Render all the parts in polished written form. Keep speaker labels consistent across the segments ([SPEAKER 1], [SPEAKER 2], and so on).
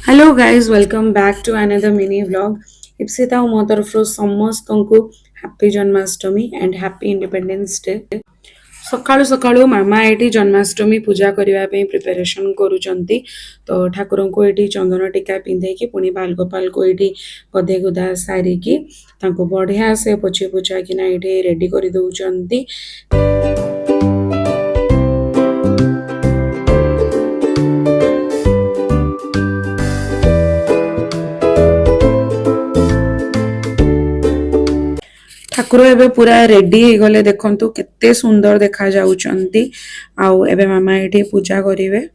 [SPEAKER 1] Hello guys welcome back to another mini vlog Ipsita मो तरफ समस्त को happy Janmashtami and happy Independence Day. सकाळु सकाळु मामा एटी जन्माष्टमी पूजा करने प्रिपरेशन करुचंती। तो ठाकुर को ये चंदन टीका पिंधे पुणी बालगोपाल को ये गधे गुधा सारिकी बढ़िया से पोछी पोछा कि रेडी कर दौरान। ठाकुर एबे पूरा रेडी हो गले देखंतु केते सुंदर देखा जाउचंती। आउ एबे मामा एठी पूजा करिवे।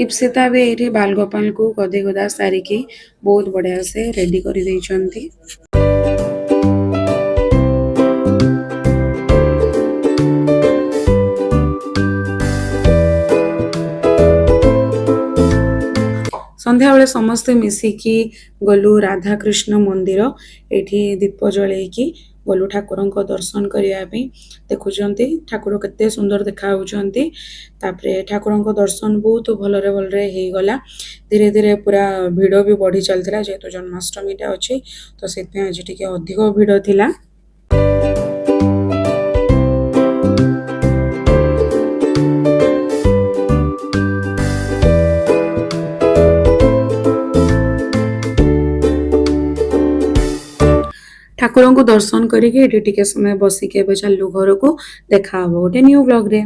[SPEAKER 1] इप्सिता भी ये बालगोपाल को गधे गुधा सारिकी बहुत बढ़िया से रेडी कर देइचंती। संध्या बेले समस्ते मिसिकी गलु राधा कृष्ण मंदिर एठी दीप जलैकी गलु ठाकुर दर्शन करने देखुंत ठाकुर केते सुंदर देखा ठाकुर दर्शन बहुत भलरे भलरे हो गला। धीरे धीरे पूरा भिड़ भी बढ़ी चलता जेहेतु जन्माष्टमीटा अच्छी तो से आज टिके अधिक भिड़ थिला। ठाकुर को दर्शन करके टिके समय बसिके चलू घर को देखा गोटे न्यू ब्लॉग रे।